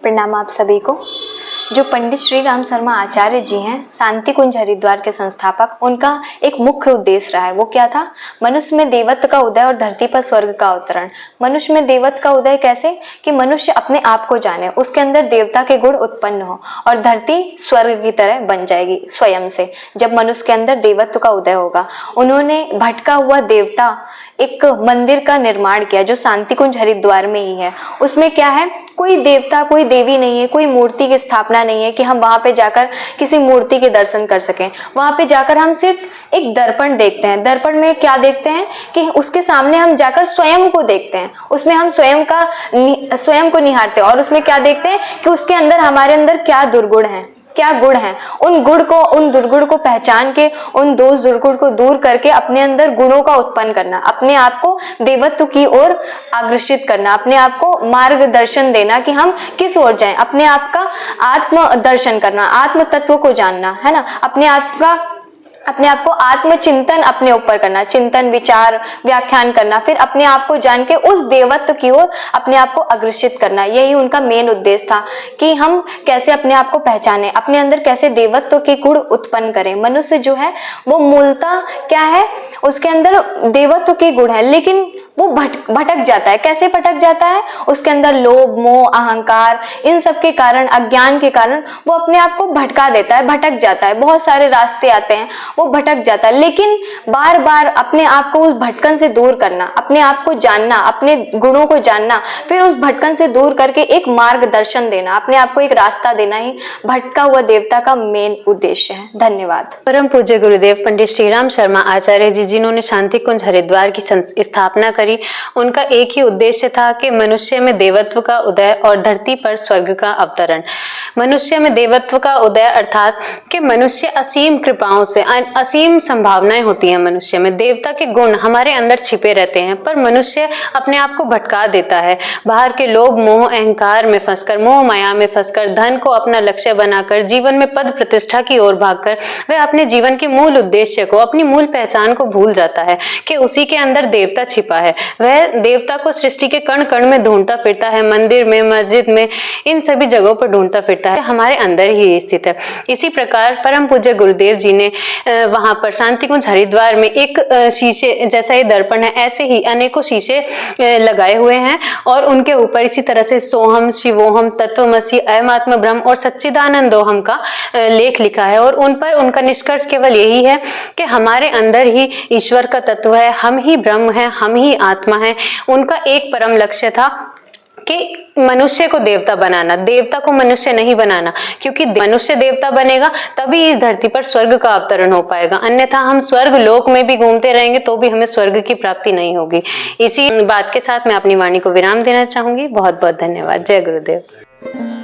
प्रणाम आप सभी को। जो पंडित श्री राम शर्मा आचार्य जी हैं, शांति कुंज हरिद्वार के संस्थापक, उनका एक मुख्य उद्देश्य रहा है। वो क्या था? मनुष्य में देवत्व का उदय और धरती पर स्वर्ग का अवतरण। मनुष्य में देवत्व का उदय कैसे? कि मनुष्य अपने आप को जाने, उसके अंदर देवता के गुण उत्पन्न हो और धरती स्वर्ग की तरह बन जाएगी स्वयं से, जब मनुष्य के अंदर देवत्व का उदय होगा। उन्होंने भटका हुआ देवता एक मंदिर का निर्माण किया जो शांति कुंज हरिद्वार में ही है। उसमें क्या है? कोई देवता कोई देवी नहीं है, कोई मूर्ति की स्थापना नहीं है कि हम वहां पे जाकर किसी मूर्ति के दर्शन कर सकें। वहां पे जाकर हम सिर्फ एक दर्पण देखते हैं। दर्पण में क्या देखते हैं? कि उसके सामने हम जाकर स्वयं को देखते हैं। उसमें हम स्वयं को निहारते हैं और उसमें क्या देखते हैं कि उसके अंदर हमारे अंदर क्या दुर्गुण है, क्या गुण है। उन दुर्गुण को पहचान के, उन दोष दुर्गुण को दूर करके अपने अंदर गुणों का उत्पन्न करना, अपने आप को देवत्व की ओर अग्रसित करना, अपने आप को मार्गदर्शन देना कि हम किस ओर जाएं, अपने आप का आत्म दर्शन करना, आत्म तत्व को जानना, है ना। अपने आप को आत्मचिंतन अपने ऊपर करना, चिंतन विचार व्याख्यान करना, फिर अपने आप को जान के उस देवत्व की ओर अपने आप को अग्रसित करना। यही उनका मेन उद्देश्य था कि हम कैसे अपने आप को पहचाने, अपने अंदर कैसे देवत्व के गुण उत्पन्न करें। मनुष्य जो है वो मूलतः क्या है? उसके अंदर देवत्व के गुण है, लेकिन वो भटक जाता है। कैसे भटक जाता है? उसके अंदर लोभ मोह अहंकार, इन सब के कारण, अज्ञान के कारण वो अपने आप को भटका देता है, भटक जाता है। बहुत सारे रास्ते आते हैं, वो भटक जाता है। लेकिन बार बार अपने आप को उस भटकन से दूर करना, अपने आप को जानना, अपने गुणों को जानना, फिर उस भटकन से दूर करके एक मार्गदर्शन देना, अपने आप को एक रास्ता देना ही भटका हुआ देवता का मेन उद्देश्य है। धन्यवाद। परम पूज्य गुरुदेव पंडित श्री राम शर्मा आचार्य जी, जिन्होंने शांति कुंज हरिद्वार की स्थापना करी, उनका एक ही उद्देश्य था कि मनुष्य में देवत्व का उदय और धरती पर स्वर्ग का अवतरण। मनुष्य में देवत्व का उदय अर्थात कि मनुष्य असीम कृपाओं से, असीम संभावनाएं होती हैं मनुष्य में, देवता के गुण हमारे अंदर छिपे रहते हैं, पर मनुष्य अपने आप को भटका देता है। बाहर के लोभ मोह अहंकार में फंसकर, मोह माया में फंसकर, धन को अपना लक्ष्य बनाकर, जीवन में पद प्रतिष्ठा की ओर भागकर वह अपने जीवन के मूल उद्देश्य को, अपनी मूल पहचान को भूल जाता है कि उसी के अंदर देवता छिपा है। वह देवता को सृष्टि के कण कण में ढूंढता फिरता है, मंदिर में, मस्जिद में, इन सभी जगहों पर ढूंढता फिरता है, हमारे अंदर ही स्थित है। इसी प्रकार परम पूज्य गुरुदेव जी ने वहां पर शांति कुंज हरिद्वार में एक शीशे जैसा ये दर्पण है, ऐसे ही अनेकों शीशे लगाए हुए हैं और उनके ऊपर इसी तरह से सोहम शिवोहम तत्वमसि अयमात्म ब्रह्म और सच्चिदानंदोहम का लेख लिखा है। और उन पर उनका निष्कर्ष केवल यही है कि हमारे अंदर ही ईश्वर का तत्व है, हम ही ब्रह्म है, हम ही आत्मा है। उनका एक परम लक्ष्य था कि मनुष्य को देवता बनाना, देवता को मनुष्य नहीं बनाना, क्योंकि मनुष्य देवता बनेगा तभी इस धरती पर स्वर्ग का अवतरण हो पाएगा। अन्यथा हम स्वर्ग लोक में भी घूमते रहेंगे तो भी हमें स्वर्ग की प्राप्ति नहीं होगी। इसी बात के साथ मैं अपनी वाणी को विराम देना चाहूंगी। बहुत बहुत धन्यवाद। जय गुरुदेव।